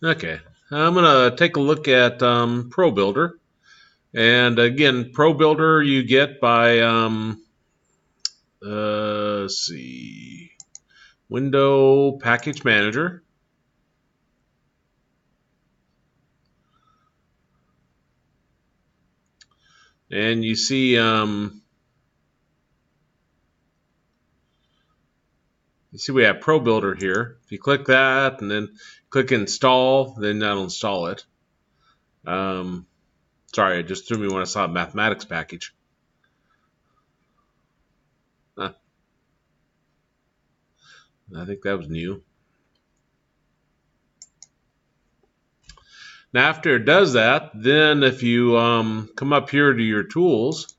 Okay, I'm gonna take a look at Pro Builder, and again, Pro Builder you get by let's see, Window Package Manager, and you see we have Pro Builder here. If you click that and then click Install, then that'll install it. Sorry, it just threw me when I saw Mathematics package. Huh, I think that was new. Now, after it does that, then if you come up here to your tools,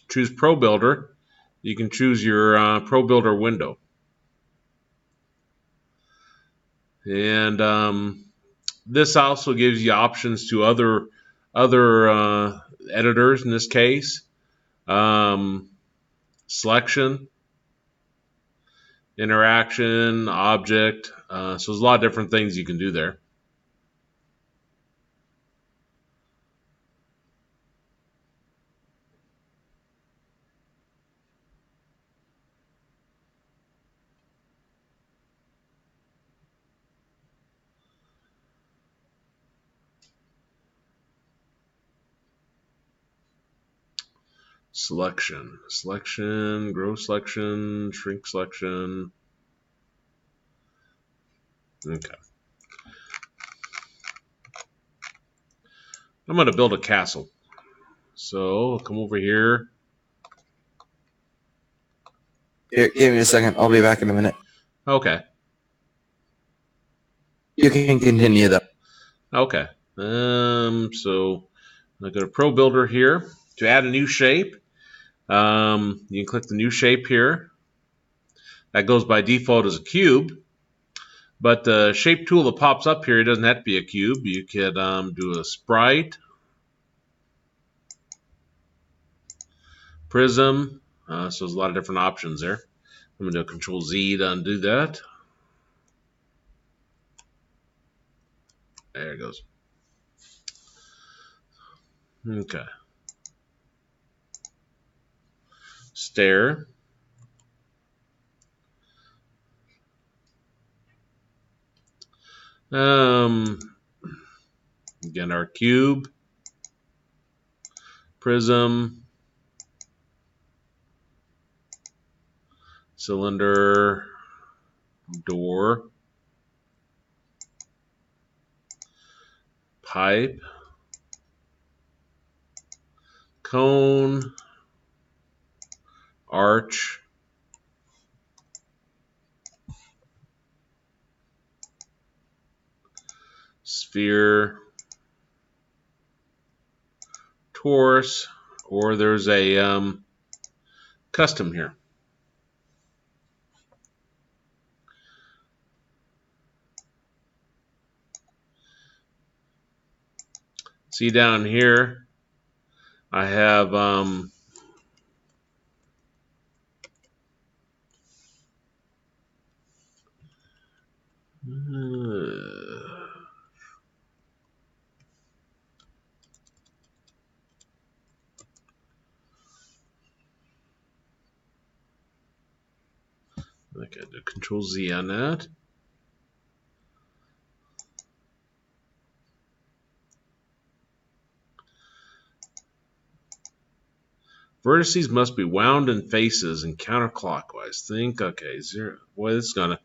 choose Pro Builder, you can choose your Pro Builder window. And this also gives you options to other editors in this case. Selection, interaction, object. So there's a lot of different things you can do there. Selection, grow selection, shrink selection. Okay. I'm going to build a castle. So I'll come over here. Here, give me a second. I'll be back in a minute. Okay. You can continue though. Okay. So I go to Pro Builder here to add a new shape. You can click the new shape here. That goes by default as a cube. But the shape tool that pops up here, it doesn't have to be a cube. You could do a sprite, prism. So there's a lot of different options there. I'm going to do Control Z to undo that. There it goes. Okay. Stair. Again, our cube, prism, cylinder, door, pipe, cone, arch, sphere, torus, or there's a custom here. See down here, I have okay, do Control Z on that. Vertices must be wound in faces and counterclockwise. Think, okay, zero. Boy, this is gonna.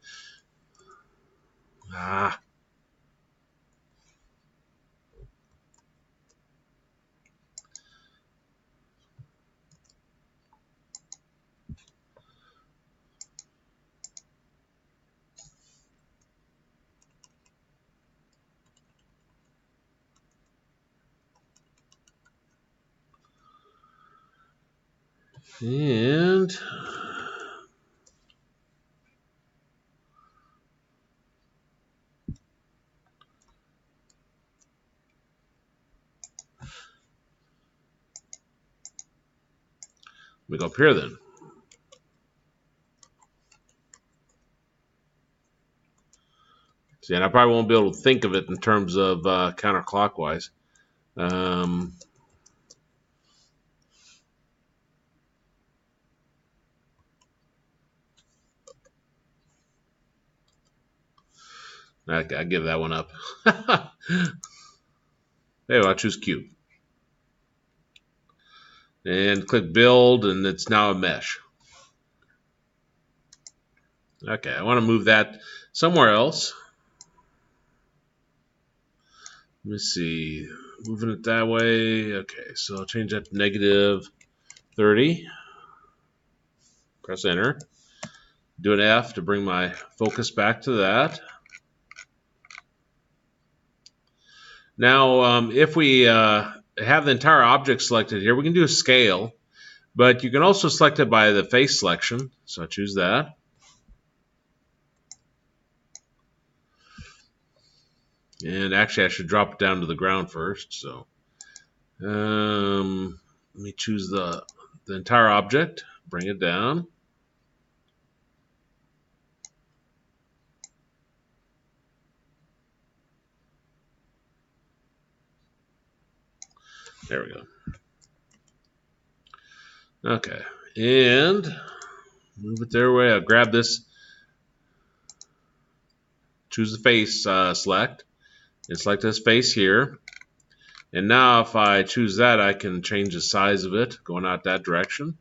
Ah. And we go up here then. See, and I probably won't be able to think of it in terms of counterclockwise. I give that one up. Anyway, I'll choose cube. And click build, and it's now a mesh. Okay, I want to move that somewhere else. Let me see. Moving it that way. Okay, so I'll change that to -30. Press enter. Do an F to bring my focus back to that. Now, if we have the entire object selected here, we can do a scale, but you can also select it by the face selection. So I choose that. And actually, I should drop it down to the ground first. So let me choose the entire object, bring it down. There we go. Okay, and move it their way. I'll grab this, choose the face select, and select this face here. And now if I choose that, I can change the size of it, going out that direction.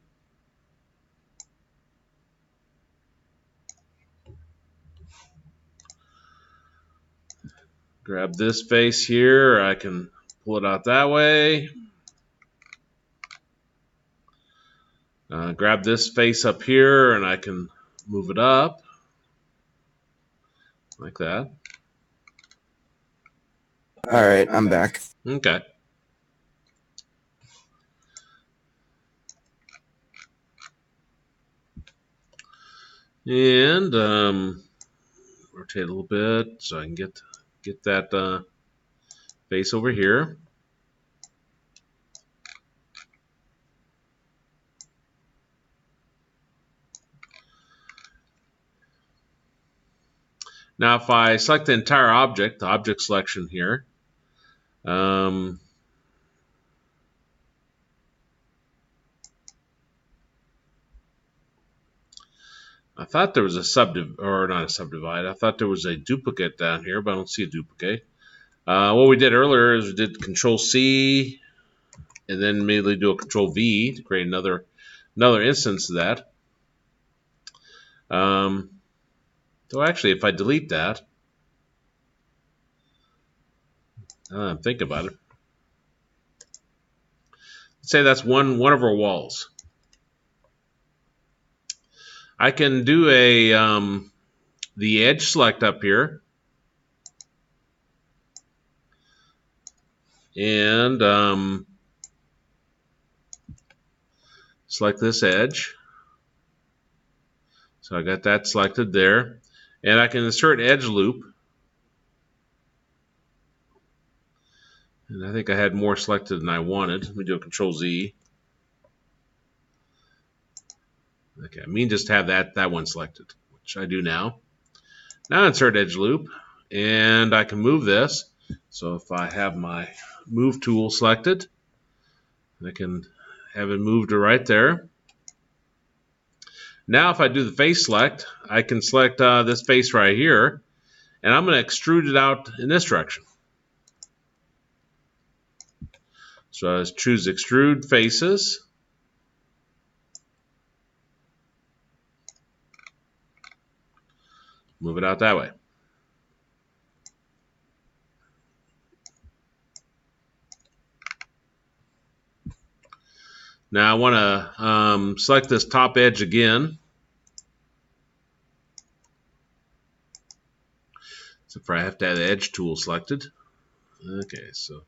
Grab this face here, I can pull it out that way. Grab this face up here, and I can move it up, like that. All right, I'm back. Okay. And rotate a little bit so I can get that face over here. Now, if I select the entire object, the object selection here, I thought there was a not a subdivide. I thought there was a duplicate down here, but I don't see a duplicate. What we did earlier is we did Control C, and then immediately do a Control V to create another instance of that. So actually, if I delete that, think about it. Let's say that's one of our walls. I can do the edge select up here, and select this edge. So I got that selected there, and I can insert edge loop. And I think I had more selected than I wanted. Let me do a Control Z. Okay, I mean just have that one selected, which I do now. Now insert edge loop, and I can move this. So if I have my move tool selected, I can have it moved to right there. Now if I do the face select, I can select this face right here, and I'm going to extrude it out in this direction. So I choose extrude faces. Move it out that way. Now I want to select this top edge again. So I have to have the edge tool selected. Okay, so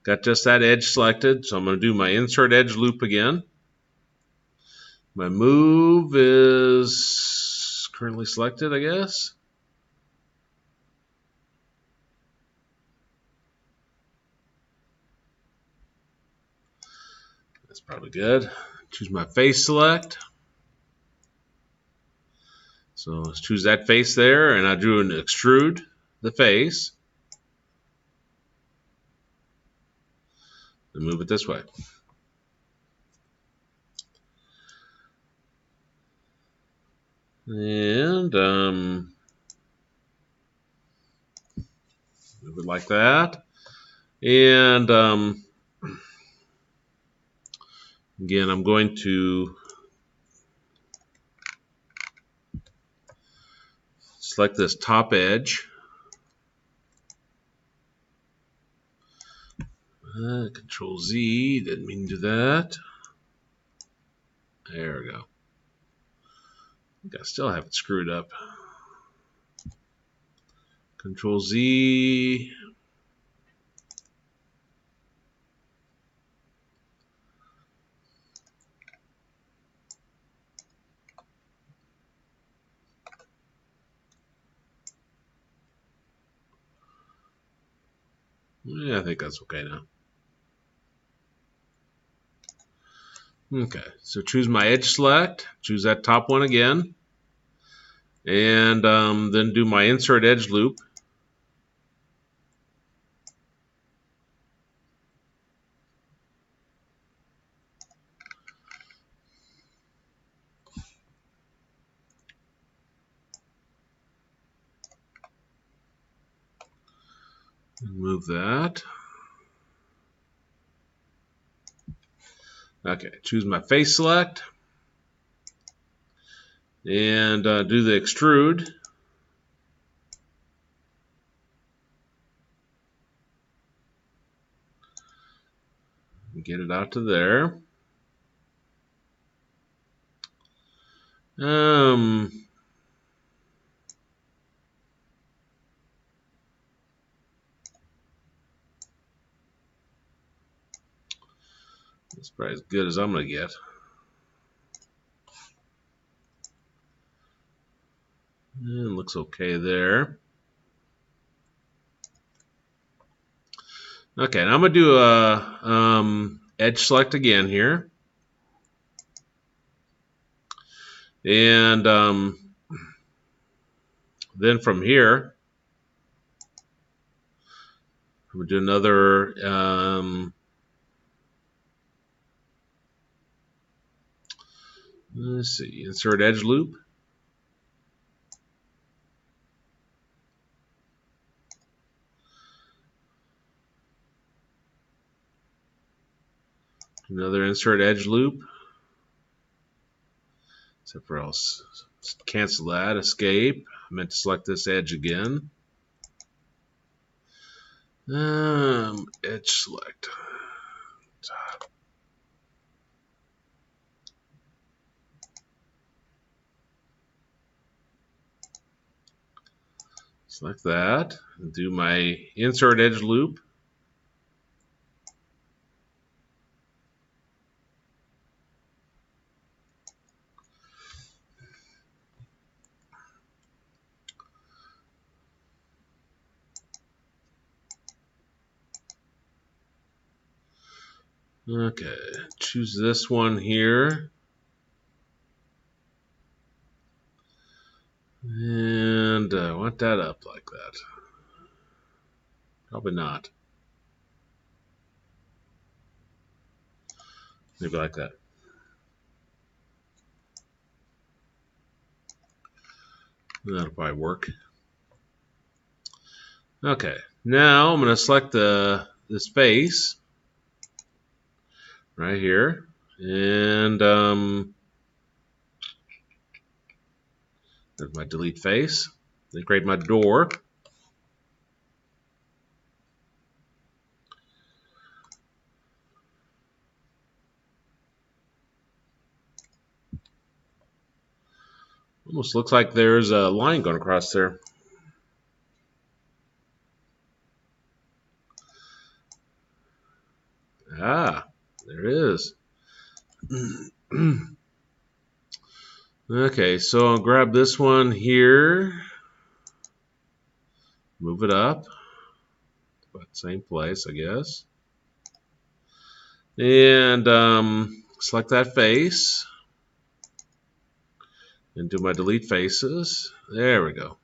got just that edge selected. So I'm going to do my insert edge loop again. My move is currently selected, I guess. That's probably good. Choose my face select. So let's choose that face there, and I drew an extrude. the face and move it this way. And move it like that. And again, I'm going to select this top edge. Control Z, didn't mean to do that. There we go. I think I still have it screwed up. Control Z. Yeah, I think that's okay now. Okay, so choose my edge select, choose that top one again, and then do my insert edge loop. Move that. Okay, choose my face select, and do the extrude. Get it out to there. That's probably as good as I'm going to get. And looks okay there. Okay, now I'm going to do a edge select again here. And then from here, I'm going to do another let's see, insert edge loop. Another insert edge loop. Except for I'll cancel that, escape. I meant to select this edge again. Edge select. Select that. And do my insert edge loop. Okay, choose this one here. And I want that up like that. Probably not. Maybe like that. That'll probably work. Okay, now I'm going to select this face right here, and there's my delete face. Then create my door. Almost looks like there's a line going across there. Ah, there is. Okay, so I'll grab this one here, move it up, about the same place, I guess, and select that face, and do my delete faces. There we go.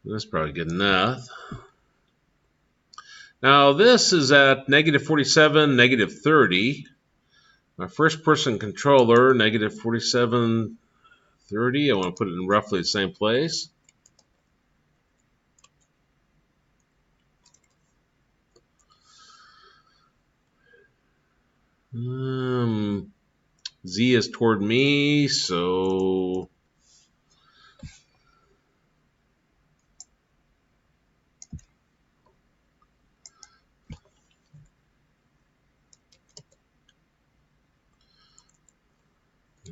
That's probably good enough. Now this is at -47, -30. My first person controller, -47, 30. I want to put it in roughly the same place. Z is toward me, so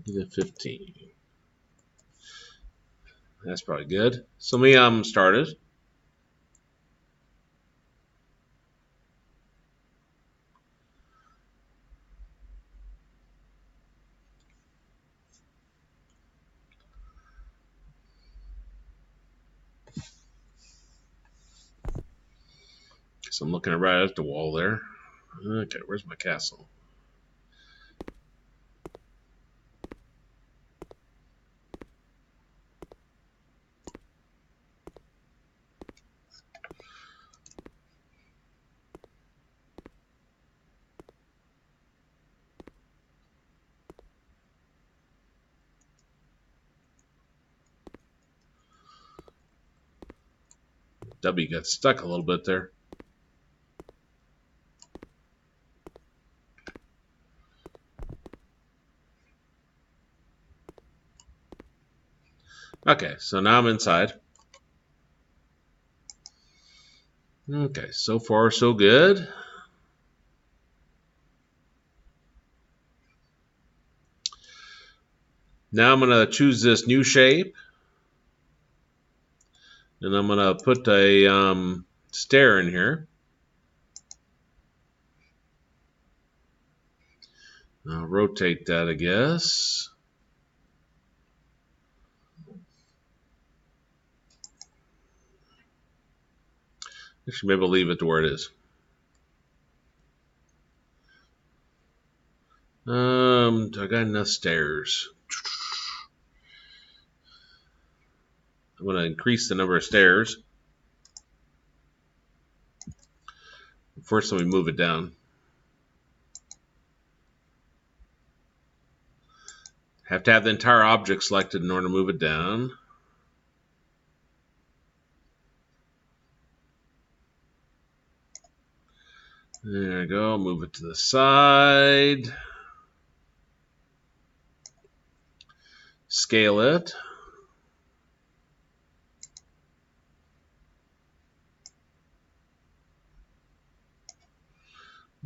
-15. That's probably good. So me, I'm started. So I'm looking right at the wall there. Okay, where's my castle? W got stuck a little bit there. Okay, so now I'm inside. Okay, so far so good. Now I'm going to choose this new shape. And I'm going to put a stair in here. I'll rotate that, I guess. Actually, maybe I'll leave it to where it is. I got enough stairs. I'm going to increase the number of stairs. First, let me move it down. Have to have the entire object selected in order to move it down. There we go. Move it to the side. Scale it.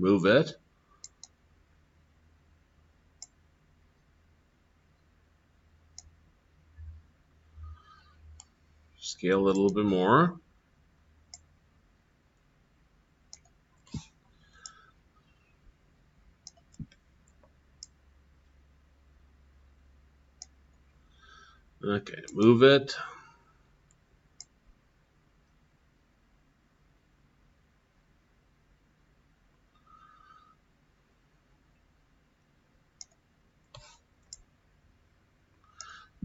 Move it. Scale it a little bit more. Okay, move it.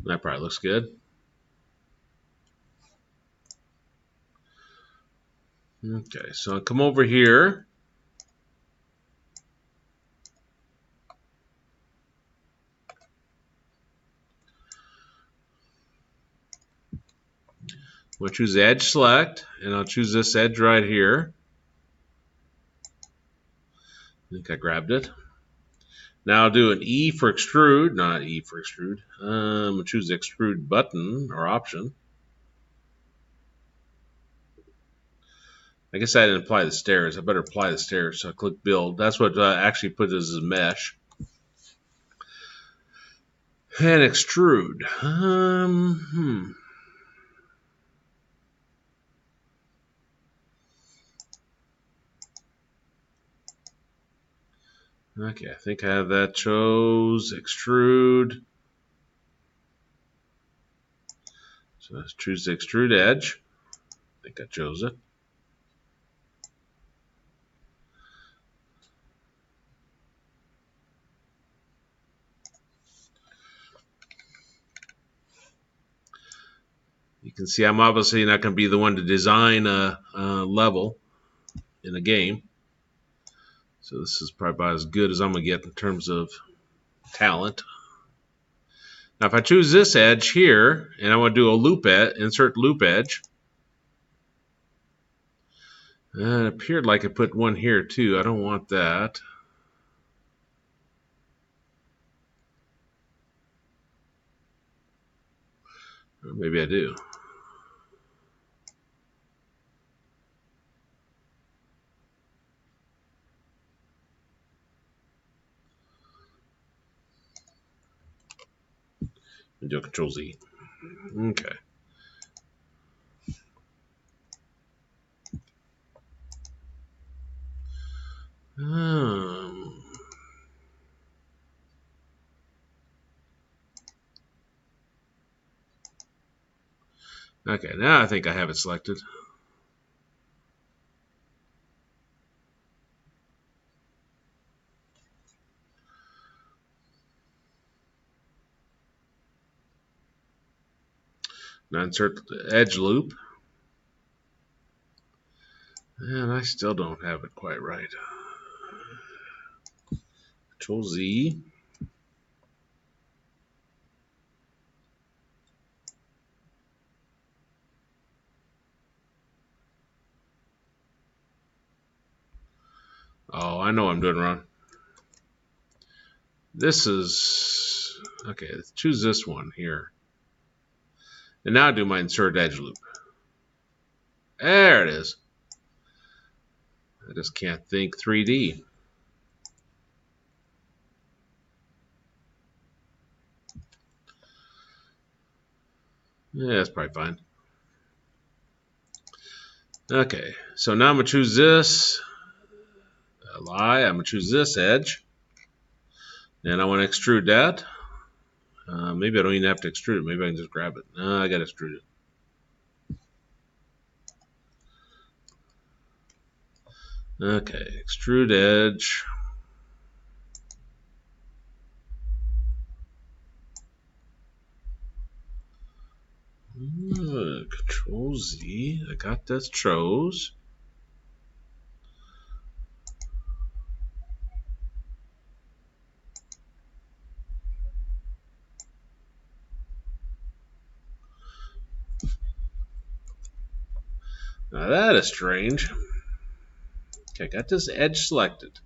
That probably looks good. Okay, so I'll come over here. We'll choose Edge Select, and I'll choose this edge right here. I think I grabbed it. Now I'll do an E for extrude, not E for extrude. I'm going to choose the extrude button or option. I guess I didn't apply the stairs. I better apply the stairs. So I click build. That's what I actually put as a mesh. And extrude. Okay, I think I have that chose. Extrude. So let's choose the extrude edge. I think I chose it. You can see I'm obviously not going to be the one to design a level in a game. So this is probably about as good as I'm going to get in terms of talent. Now if I choose this edge here, and I want to do a loop edge, insert loop edge. It appeared like I put one here too. I don't want that. Or maybe I do. And do a Control Z. Okay. Okay, now I think I have it selected. Now insert the edge loop. And I still don't have it quite right. Control Z. Oh, I know what I'm doing wrong. This is, okay, let's choose this one here. And now do my insert edge loop. There it is. I just can't think 3D. Yeah, that's probably fine. Okay, so now I'm going to choose this. I'm going to choose this edge. And I want to extrude that. Maybe I don't even have to extrude it. Maybe I can just grab it. No, I got to extrude it. Okay, extrude edge. Control Z. I got this chose. Now that is strange. Okay, got this edge selected.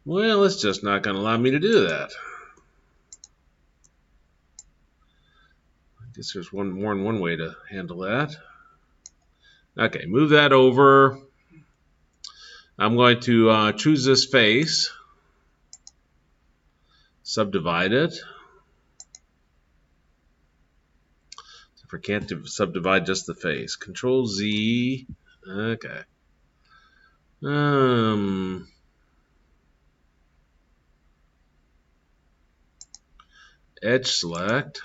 Well, it's just not going to allow me to do that. I guess there's more than one way to handle that. Okay, move that over. I'm going to choose this face, subdivide it. If I can't subdivide just the face, Control Z. Okay. Edge select.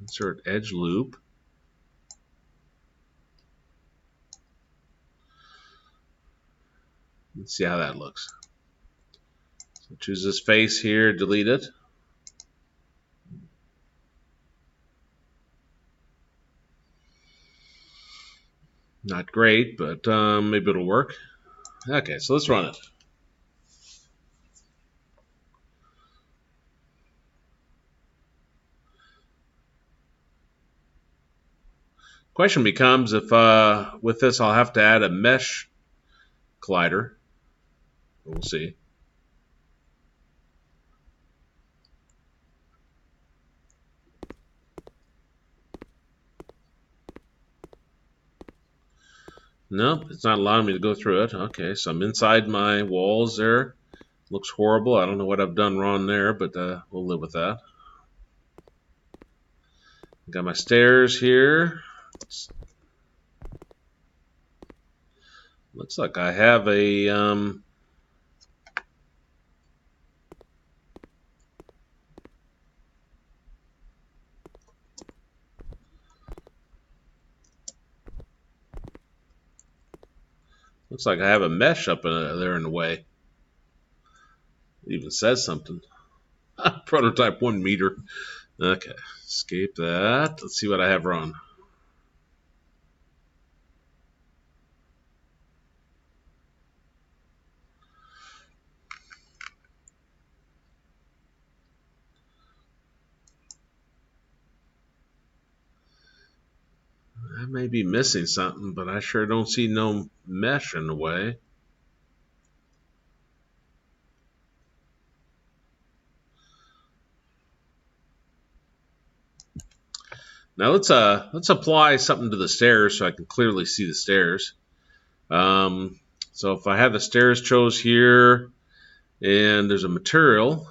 Insert edge loop. Let's see how that looks. So choose this face here, delete it. Not great, but maybe it'll work. Okay, so let's run it. Question becomes if with this I'll have to add a mesh collider. We'll see. Nope, it's not allowing me to go through it. Okay, so I'm inside my walls there. Looks horrible. I don't know what I've done wrong there, but we'll live with that. Got my stairs here. Looks like I have a looks like I have a mesh up there in the way. It even says something. Prototype 1 meter. Okay, escape that. Let's see what I have wrong. I may be missing something, but I sure don't see no mesh in the way. Now let's apply something to the stairs so I can clearly see the stairs. So if I have the stairs chose here, and there's a material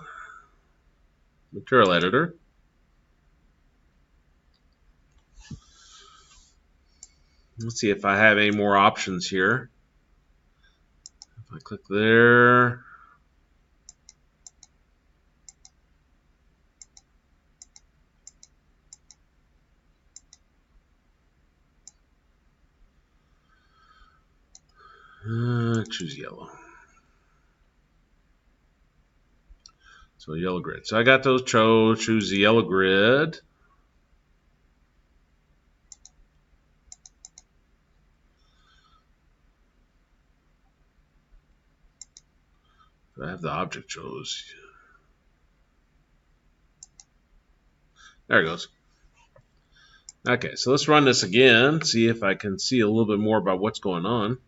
editor. Let's see if I have any more options here. If I click there, choose yellow. So yellow grid. So I got those chose. Choose the yellow grid. I have the object chose. There it goes. Okay, so let's run this again, see if I can see a little bit more about what's going on.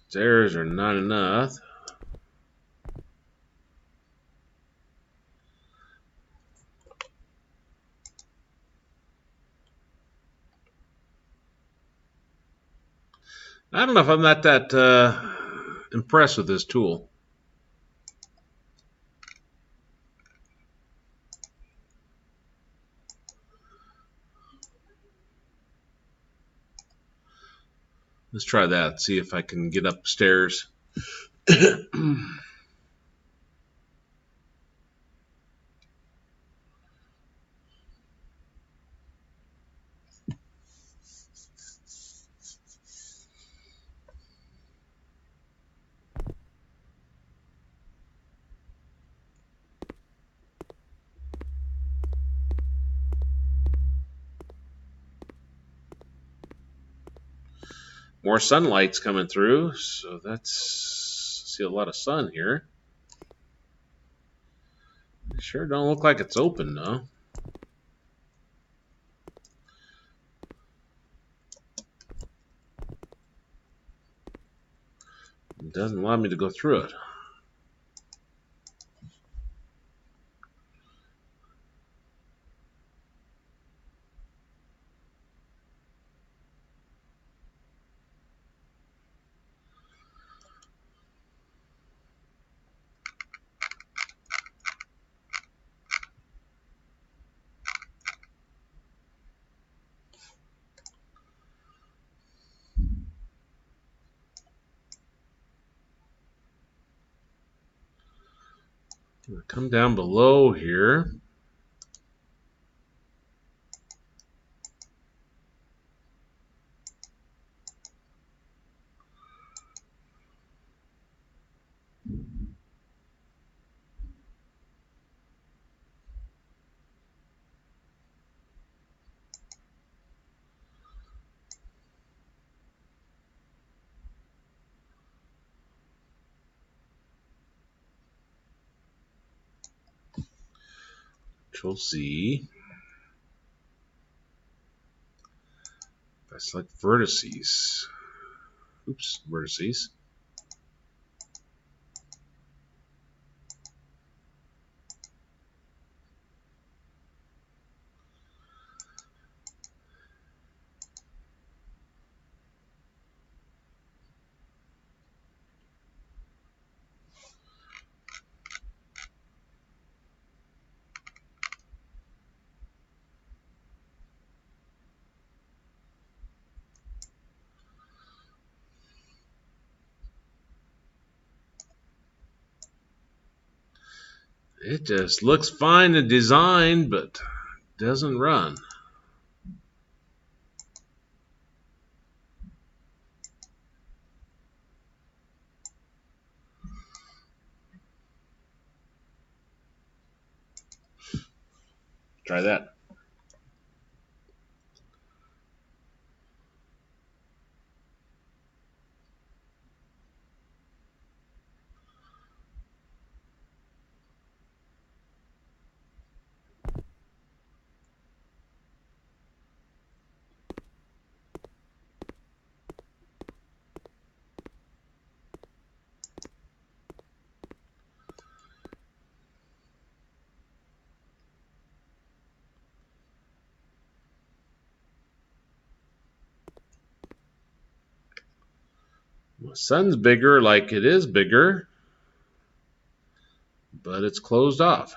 Stairs are not enough. I don't know if I'm not that impressed with this tool. Let's try that, see if I can get upstairs. More sunlight's coming through, so that's see a lot of sun here. Sure don't look like it's open though. It doesn't allow me to go through it. Come down below here. Control Z. If I select vertices, oops, vertices. It just looks fine to design, but doesn't run. Try that. My sun's bigger, like it is bigger, but it's closed off.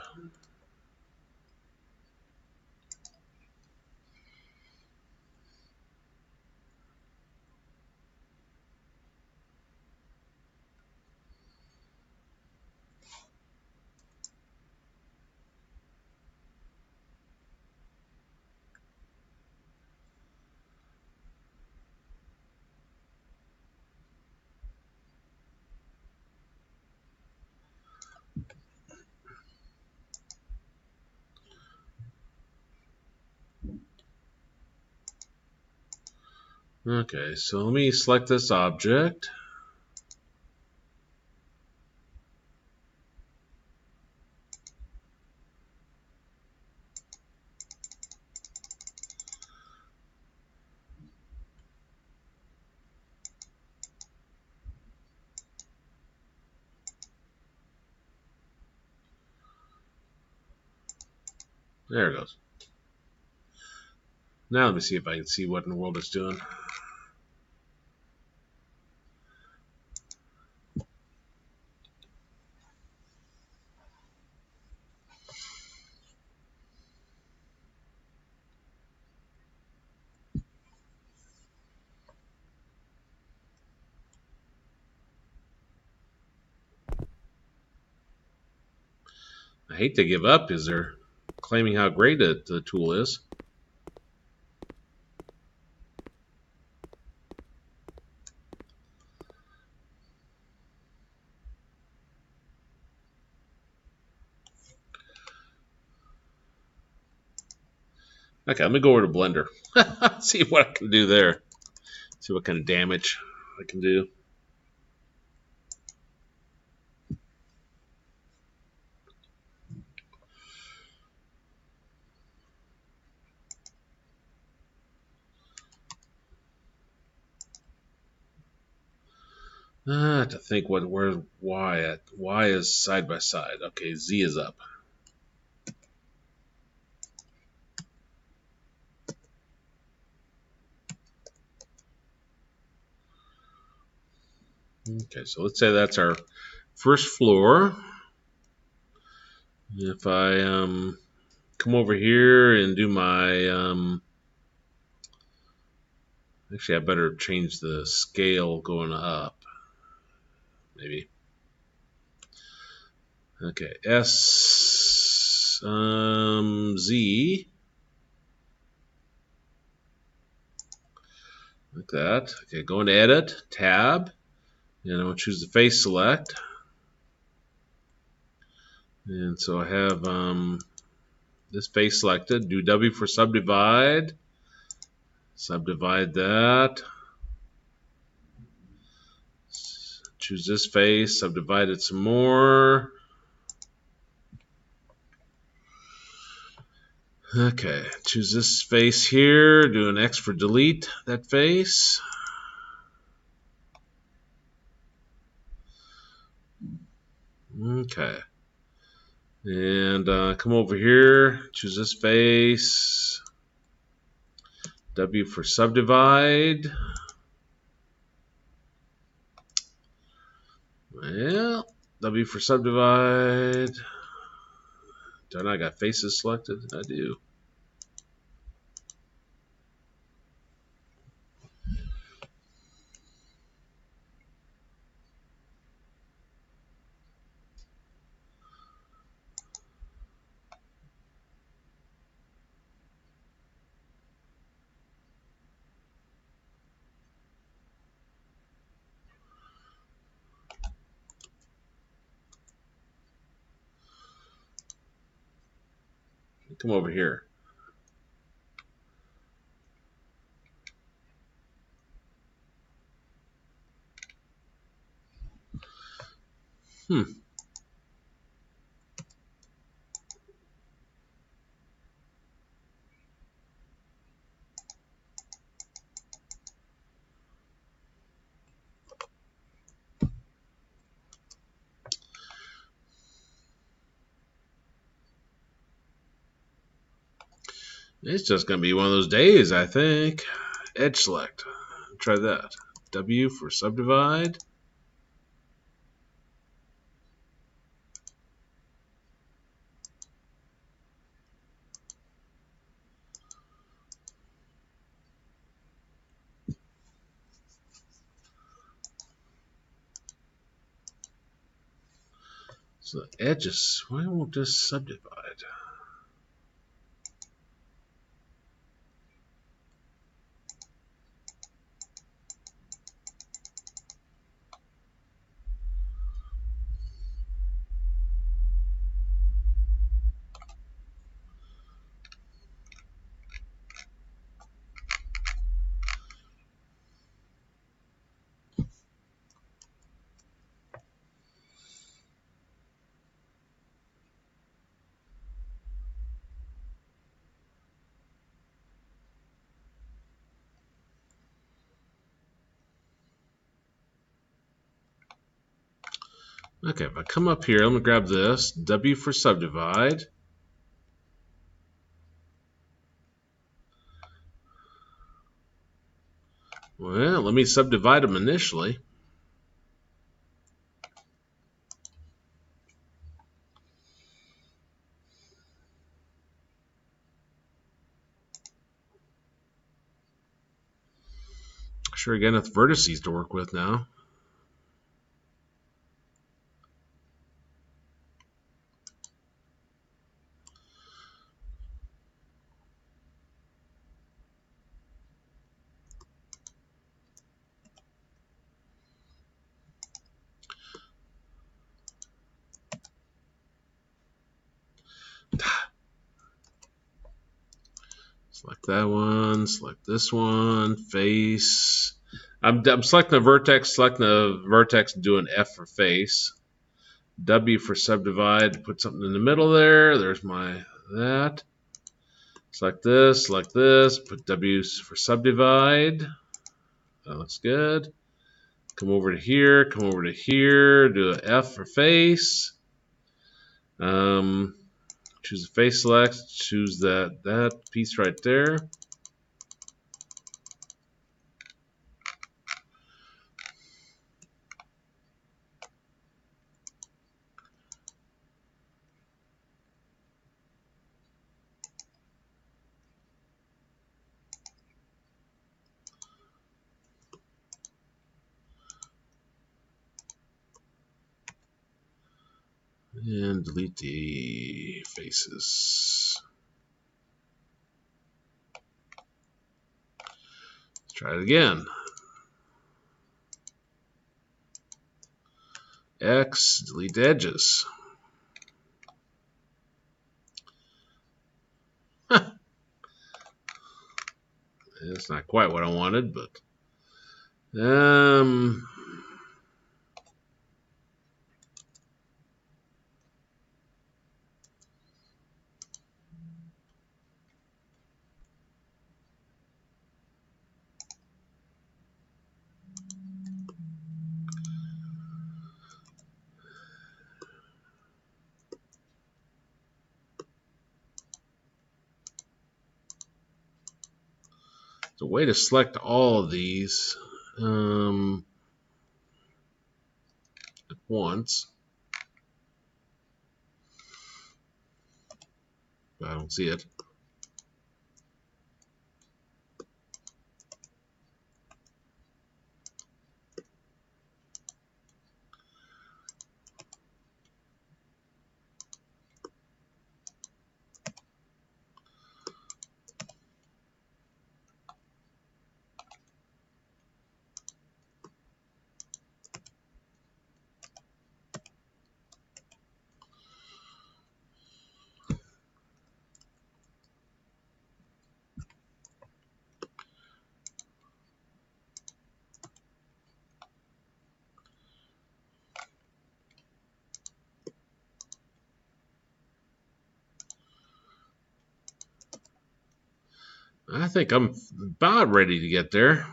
Okay, so let me select this object. There it goes. Now let me see if I can see what in the world it's doing. I hate to give up because they're claiming how great the tool is. Okay, let me go over to Blender. See what I can do there. See what kind of damage I can do. I have to think where's Y at. Y is side by side. Okay, Z is up. Okay, so let's say that's our first floor. If I come over here and do my actually, I better change the scale going up. Maybe. Okay, S Z. Like that. Okay, go into Edit, Tab, and I'm going to choose the Face Select. And so I have this face selected. Do W for Subdivide. Subdivide that. Choose this face, subdivide it some more. Okay, choose this face here, do an X for delete that face. Okay. And come over here, choose this face. W for subdivide. Well, W for subdivide. Don't I got faces selected? I do. Come over here. It's just going to be one of those days, I think. Edge select. Try that. W for subdivide. So the edges, why won't this subdivide? Okay, if I come up here, I'm going to grab this. W for subdivide. Well, let me subdivide them initially. Sure, got enough vertices to work with now. Select that one, select this one, face. I'm selecting a vertex, do an F for face. W for subdivide, put something in the middle there. There's my that. Select this, put W for subdivide. That looks good. Come over to here, do an F for face. Choose the face select, choose that piece right there. And delete the faces. Let's try it again. X, delete the edges. It's not quite what I wanted, but The way to select all of these at once. I don't see it. I think I'm about ready to get there.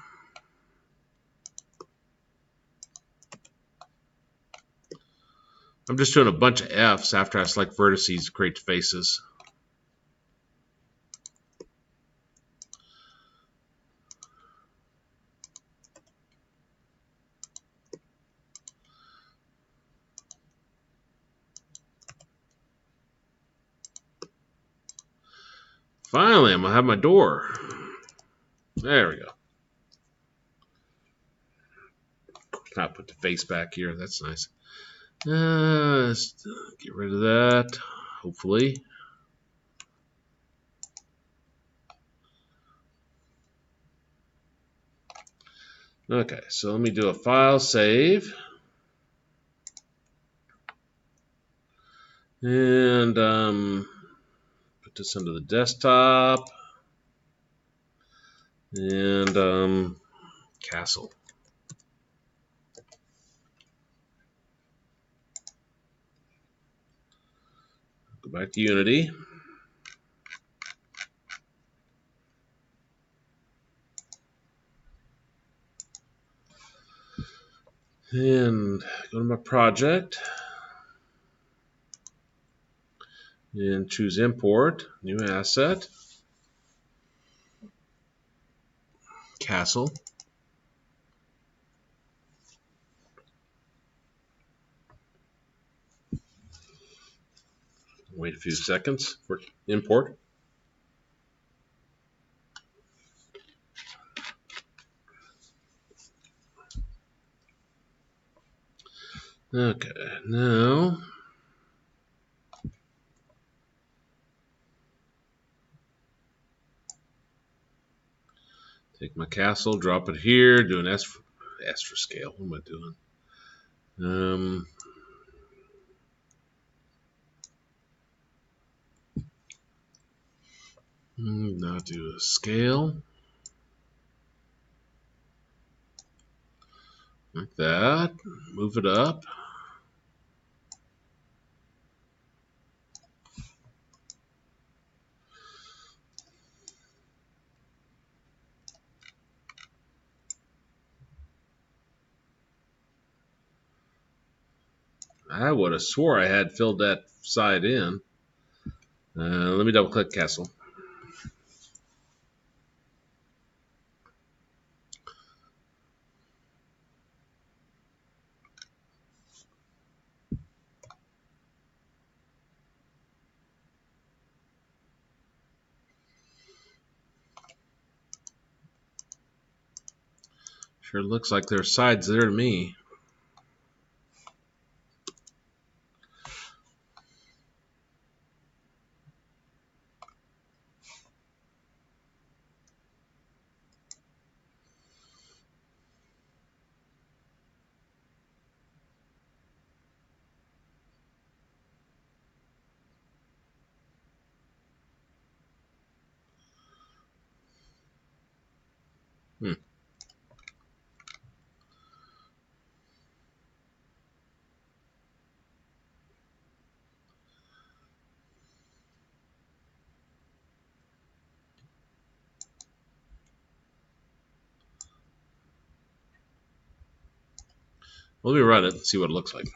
I'm just doing a bunch of F's after I select vertices to create the faces. Finally, I'm going to have my door. There we go. I'll put the face back here. That's nice. Let's get rid of that, hopefully. Okay, so let me do a file save. And put this under the desktop. And castle. Go back to Unity. And go to my project. And choose import, new asset, castle. Wait a few seconds for import. Okay, now take my castle, drop it here, do an S for scale. What am I doing? Now do a scale. Like that. Move it up. I would have swore I had filled that side in. Let me double click castle. Sure looks like there's sides there to me. Let me run it and see what it looks like.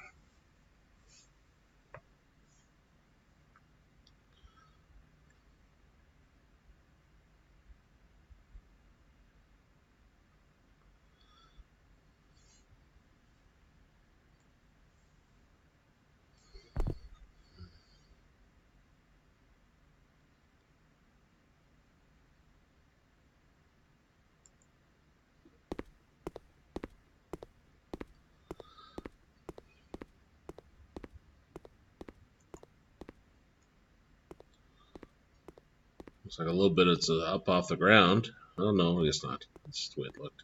Looks like a little bit it's up off the ground. Oh no, I guess not. That's just the way it looked.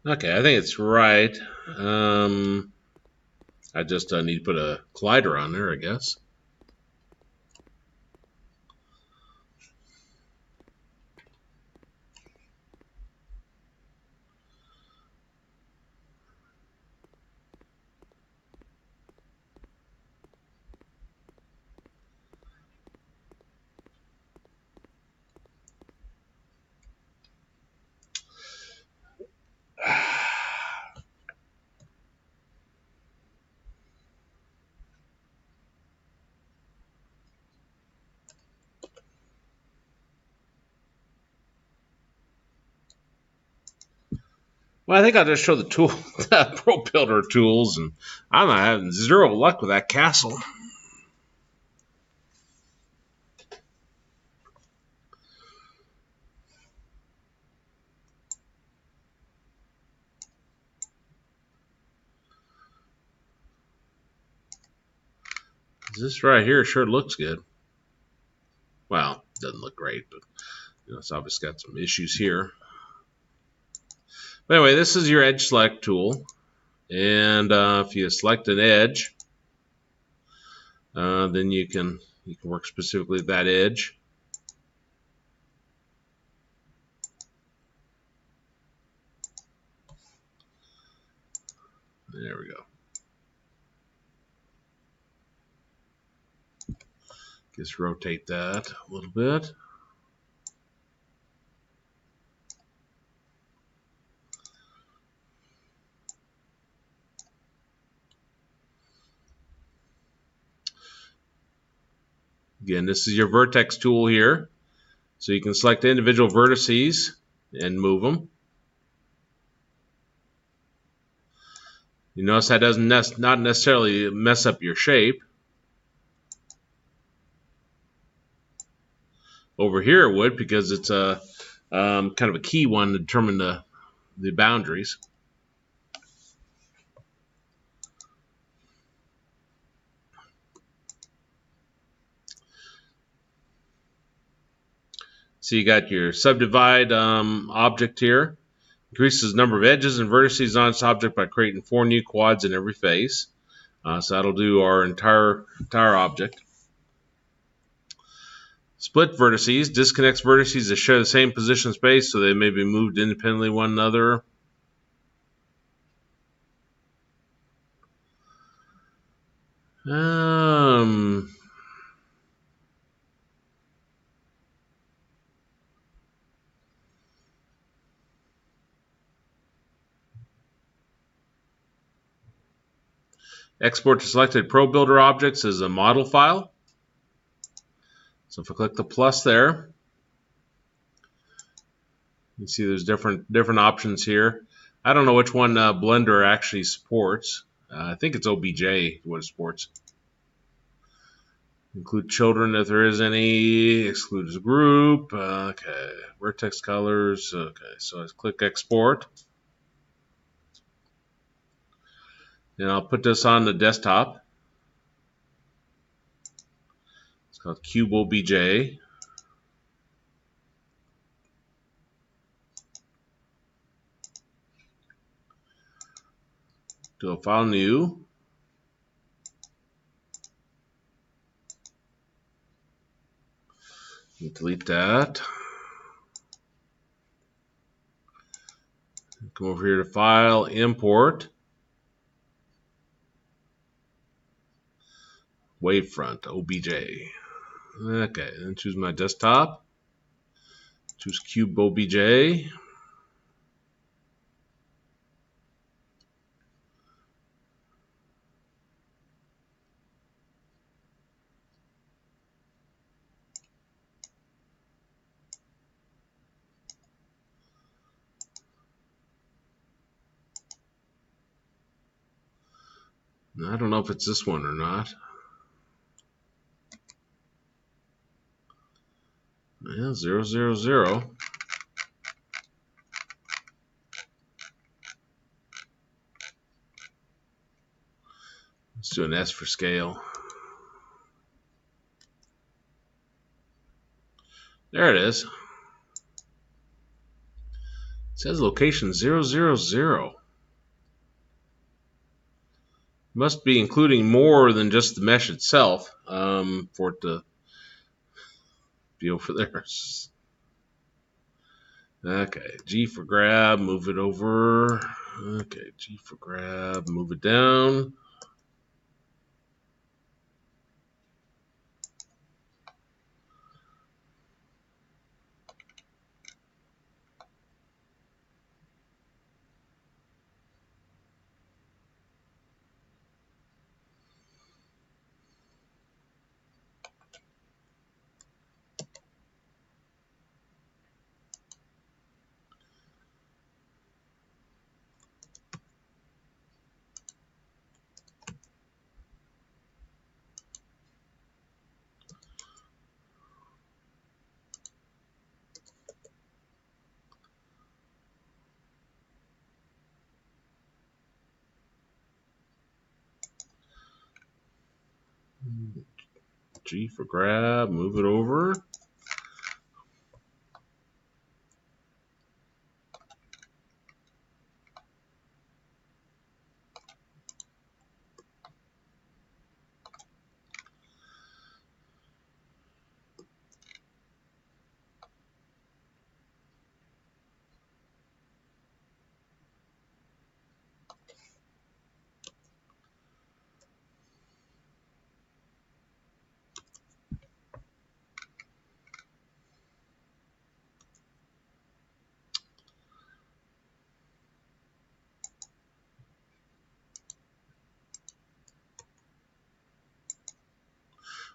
Okay, I think it's right. I just need to put a collider on there, I guess. Well, I think I'll just show the tool, Pro Builder tools, and I'm having zero luck with that castle. This right here sure looks good. Well, doesn't look great, but it's obviously got some issues here. But anyway, this is your edge select tool, and if you select an edge, then you can work specifically with that edge. There we go. Just rotate that a little bit. Again, this is your vertex tool here. So you can select individual vertices and move them. You notice that doesn't not necessarily mess up your shape. Over here it would, because it's a kind of a key one to determine the boundaries. So you got your subdivide object here. Increases the number of edges and vertices on its object by creating 4 new quads in every face. So that'll do our entire object. Split vertices disconnects vertices that share the same position space, so they may be moved independently of one another. Export to selected Pro Builder objects as a model file. So if I click the plus there, you see there's different options here. I don't know which one Blender actually supports. I think it's OBJ what it supports. Include children if there is any. Exclude as a group. Okay. Vertex colors. Okay. So I click export. And I'll put this on the desktop. It's called Cube OBJ. Do a file new. Delete that. Come over here to File, Import. Wavefront, OBJ. Okay, then choose my desktop. Choose Cube OBJ. I don't know if it's this one or not. Yeah, 000. Let's do an S for scale. There it is. It says location 000. Must be including more than just the mesh itself for it to be over there. Okay, G for grab, move it over. Okay, G for grab, move it down. G for grab, move it over.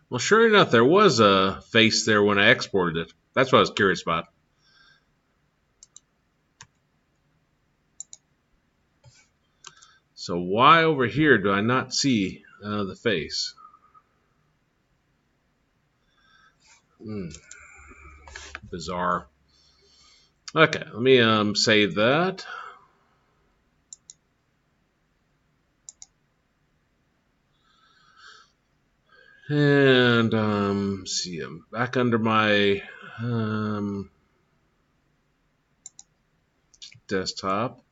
Well, sure enough, there was a face there when I exported it. That's what I was curious about. So why over here do I not see the face? Bizarre. Okay, let me save that. And see, I'm back under my desktop.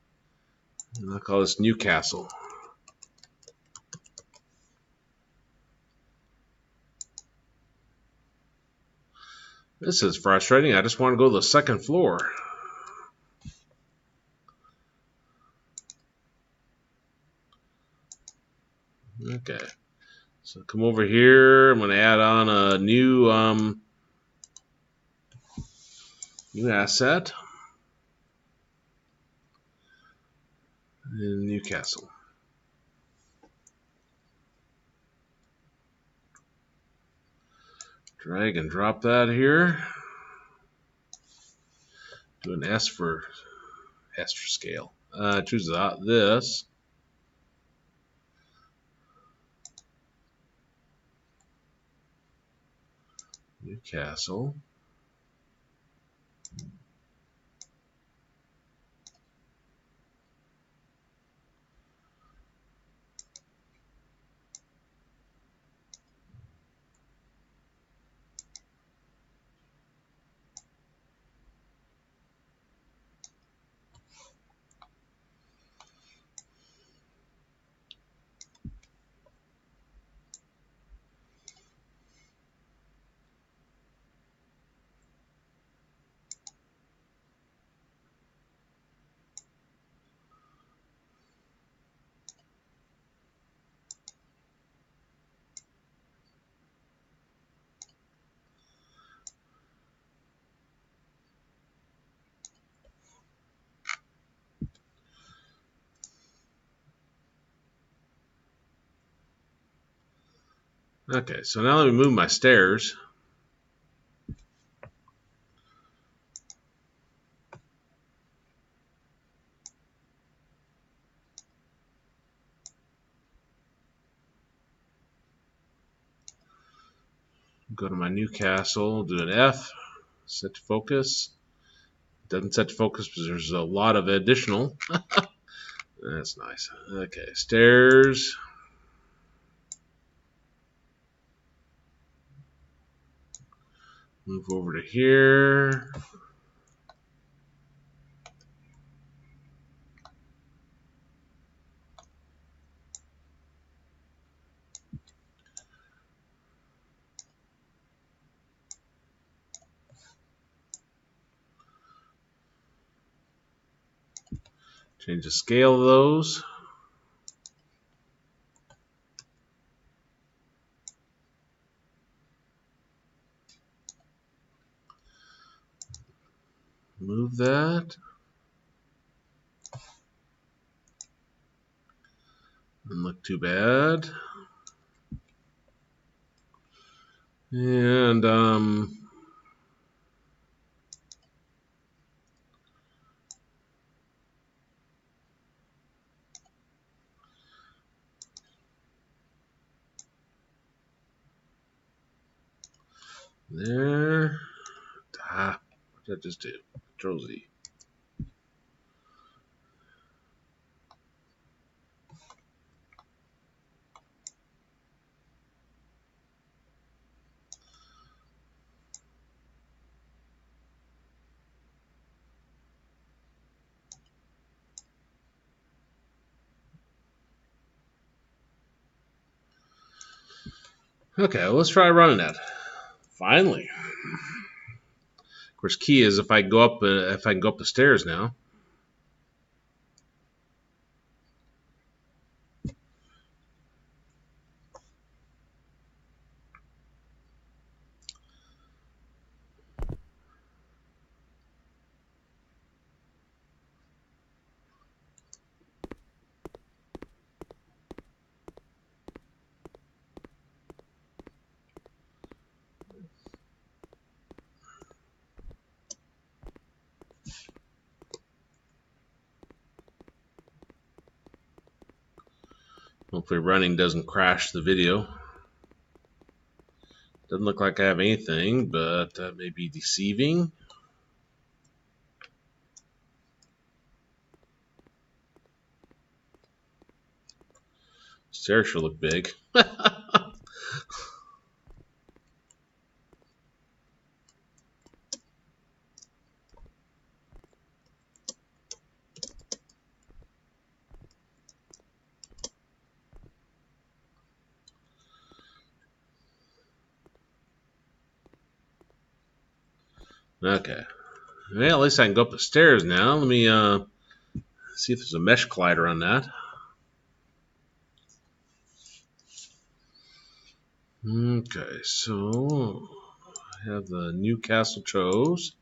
And I'll call this Newcastle. This is frustrating. I just want to go to the second floor. Okay. So come over here. I'm going to add on a new asset. In Newcastle. Drag and drop that here. Do an S for scale. Choose this. Newcastle. Okay, so now let me move my stairs. Go to my new castle, do an F, set to focus. Doesn't set to focus because there's a lot of additional. That's nice. Okay, stairs. Move over to here. Change the scale of those. Move that. Doesn't look too bad. And there. What did I just do? Control Z. Okay, well, let's try running that. Finally. Of course, key is if I go up, if I can go up the stairs now. Hopefully, running doesn't crash the video. Doesn't look like I have anything, but that may be deceiving. Stairs should look big. Okay. Well, at least I can go up the stairs now. Let me see if there's a mesh collider on that. Okay, so I have the new castle chose.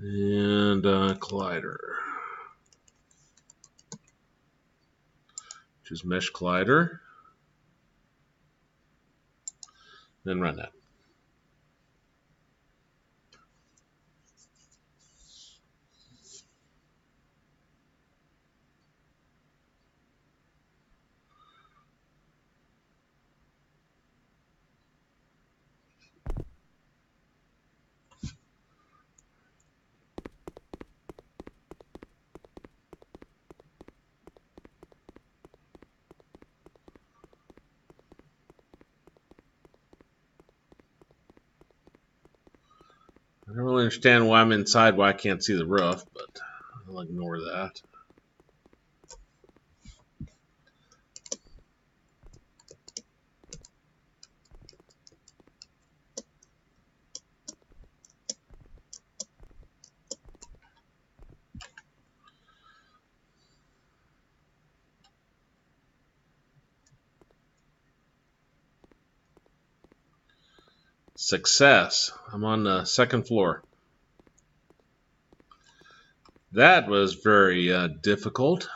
And collider. Choose mesh collider. Then run that. I don't really understand why I'm inside, why I can't see the roof, but I'll ignore that. Success. I'm on the second floor. That was very difficult.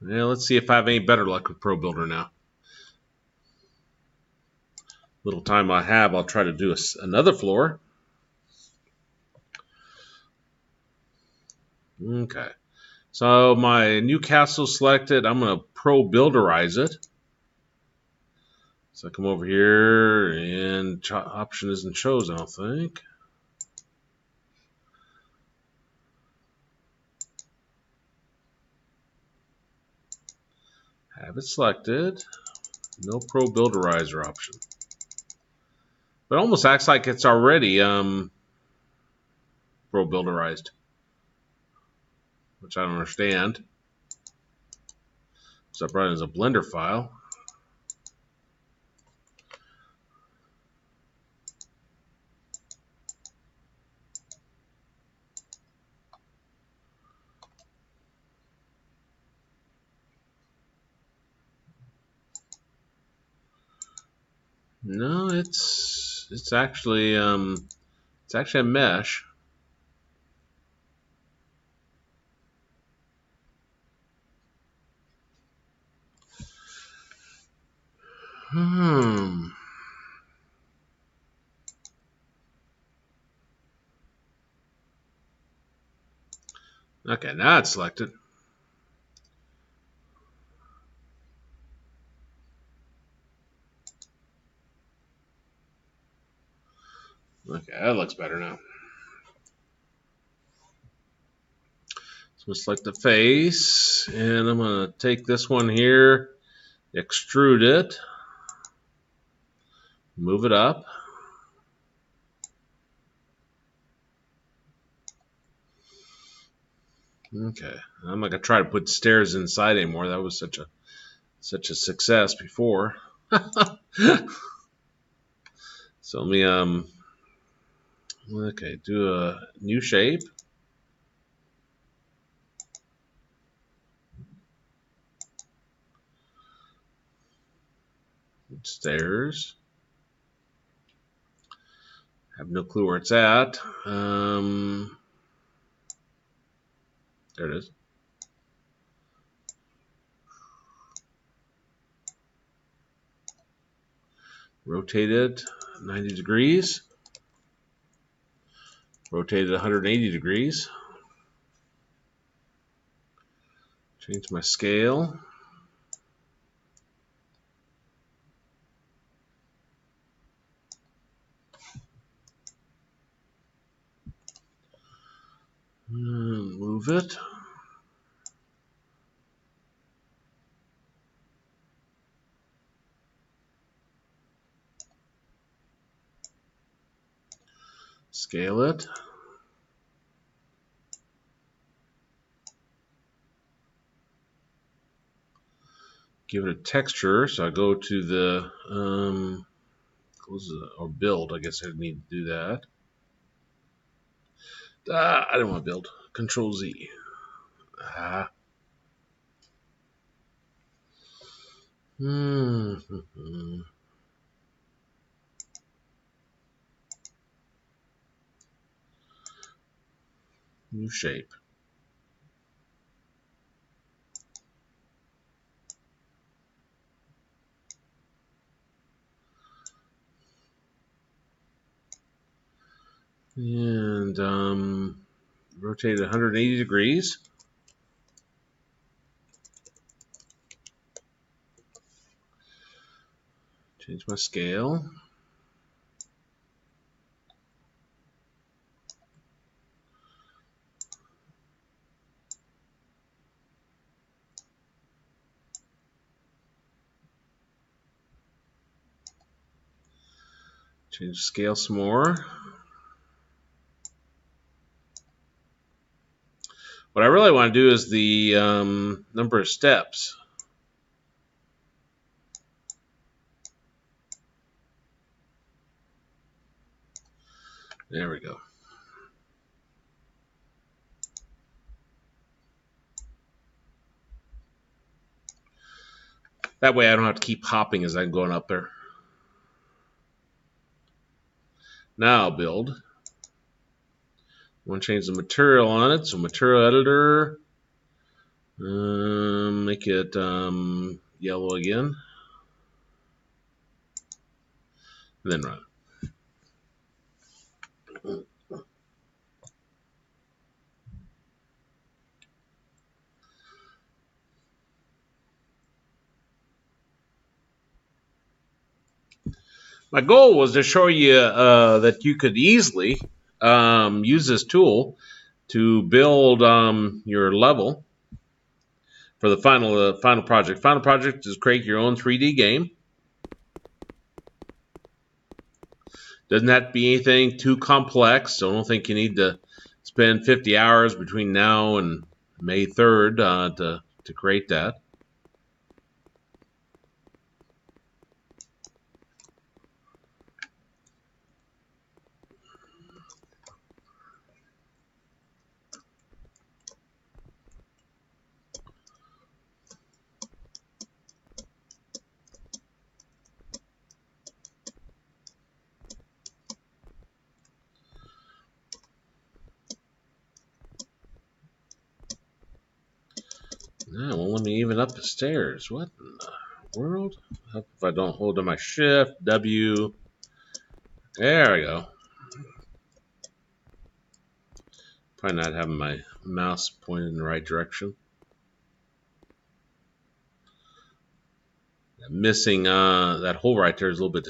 Yeah, let's see if I have any better luck with Pro Builder now. little time I have, I'll try to do another floor. Okay. So my new castle selected. I'm going to Pro Builderize it. So I come over here, and option isn't chosen, I don't think. Have it selected. No Pro Builderizer option. But it almost acts like it's already Pro Builderized, which I don't understand. So I brought it as a Blender file. No, it's actually a mesh. Okay, now it's selected. Okay, that looks better now. So I'm going to select the face, and I'm going to take this one here, extrude it, move it up. Okay, I'm not going to try to put stairs inside anymore. That was such a success before. So let me okay, do a new shape. Stairs. Have no clue where it's at. There it is. Rotate it 90 degrees. Rotate it 180 degrees. Change my scale. Move it. Scale it. Give it a texture. So I go to the or build. I guess I need to do that. I don't want to build. Control Z. New shape. And rotate it 180 degrees. Change my scale. Change the scale some more. What I really want to do is the number of steps. There we go. That way I don't have to keep hopping as I'm going up there. Now I'll build. I want to change the material on it. So material editor. Make it yellow again. and then run. My goal was to show you that you could easily use this tool to build your level for the final project. Final project is create your own 3D game. Doesn't have to be anything too complex, so I don't think you need to spend 50 hours between now and May 3rd to create that. No, it won't let me even up the stairs. What in the world? If I don't hold on my shift, W. There we go. Probably not having my mouse pointed in the right direction. Missing that hole right there is a little bit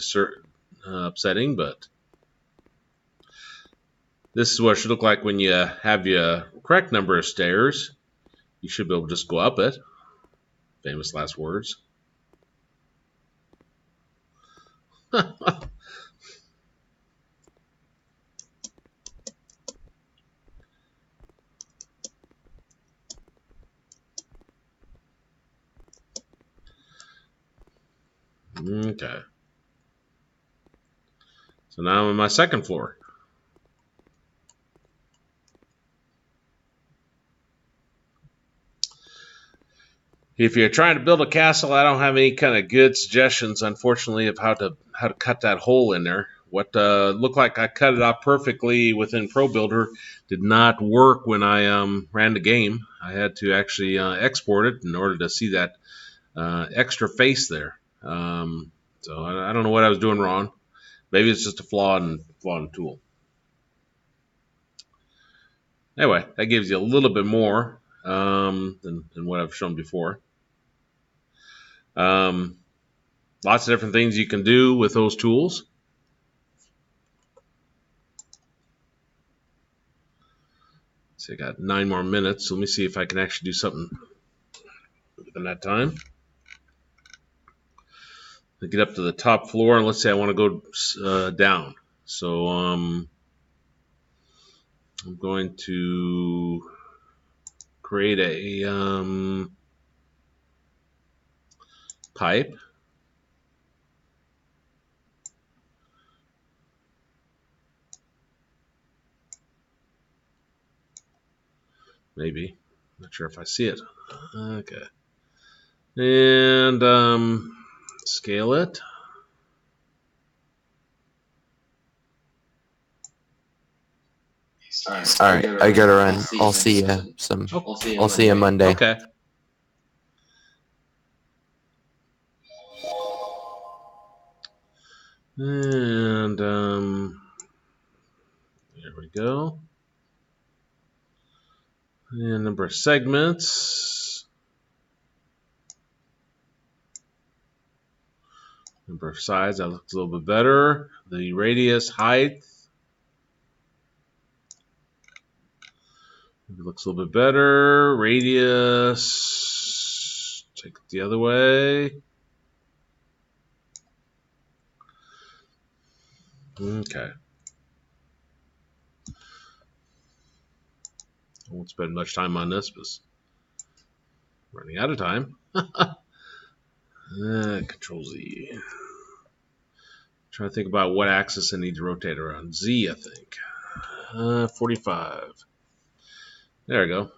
upsetting, but this is what it should look like when you have your correct number of stairs. You should be able to just go up it. Famous last words. Okay. So now I'm on my second floor. If you're trying to build a castle, I don't have any kind of good suggestions, unfortunately, of how to cut that hole in there. What looked like I cut it out perfectly within ProBuilder did not work when I ran the game. I had to actually export it in order to see that extra face there. So I don't know what I was doing wrong. Maybe it's just a flaw in the tool. Anyway, that gives you a little bit more than what I've shown before. Lots of different things you can do with those tools. So I got 9 more minutes. So let me see if I can actually do something within that time. I get up to the top floor, and let's say I want to go down. So I'm going to create a pipe. Maybe. Not sure if I see it. Okay. And scale it. All right, I gotta run. I'll see you I'll see you Monday. Okay. And there we go. And number of segments. Number of sides, that looks a little bit better. The radius, height. It looks a little bit better. Radius. Take it the other way. Okay. I won't spend much time on this, but running out of time. Control Z. Trying to think about what axis I need to rotate around. Z, I think. 45. There we go.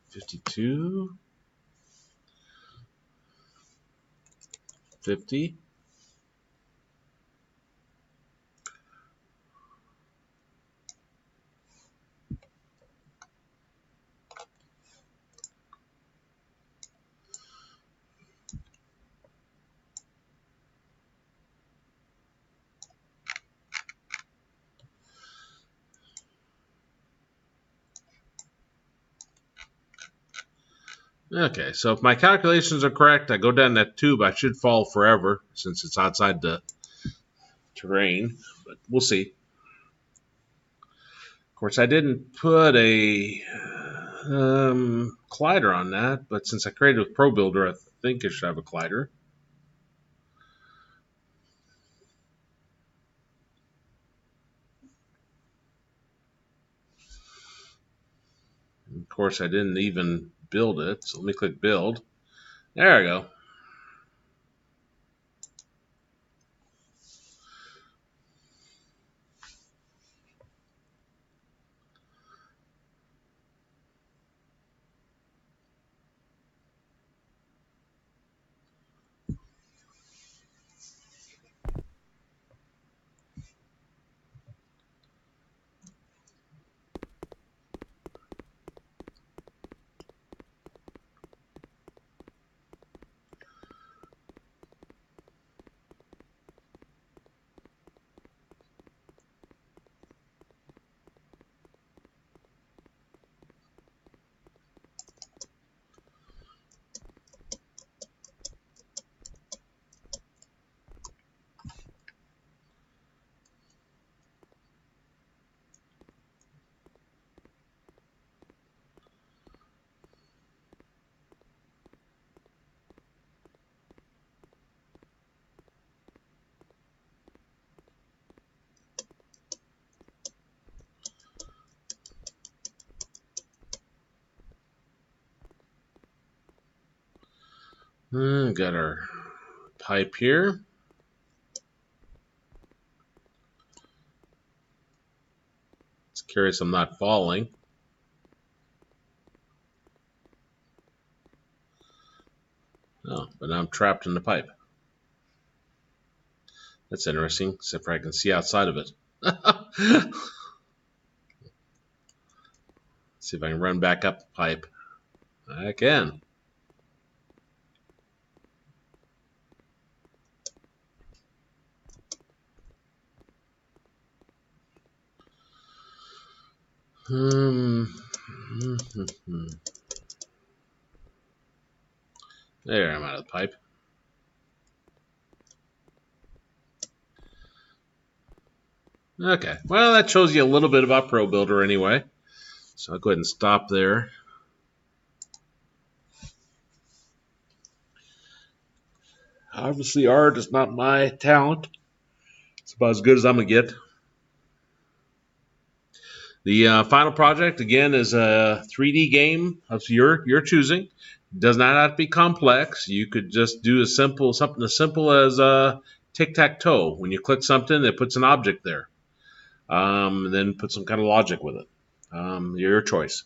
52, 50. Okay, so if my calculations are correct, I go down that tube, I should fall forever since it's outside the terrain, but we'll see. Of course, I didn't put a collider on that, but since I created with ProBuilder, I think it should have a collider. And of course, I didn't even build it, so let me click Build. There I go. Got our pipe here. It's curious I'm not falling. Oh, but now I'm trapped in the pipe. That's interesting, except for I can see outside of it. See if I can run back up the pipe. I can. There, I'm out of the pipe. Okay, well, that shows you a little bit about ProBuilder anyway. So I'll go ahead and stop there. Obviously, art is not my talent. It's about as good as I'm going to get. The final project, again, is a 3D game of your choosing. It does not have to be complex. You could just do something as simple as tic-tac-toe. When you click something, it puts an object there. And then put some kind of logic with it. Your choice.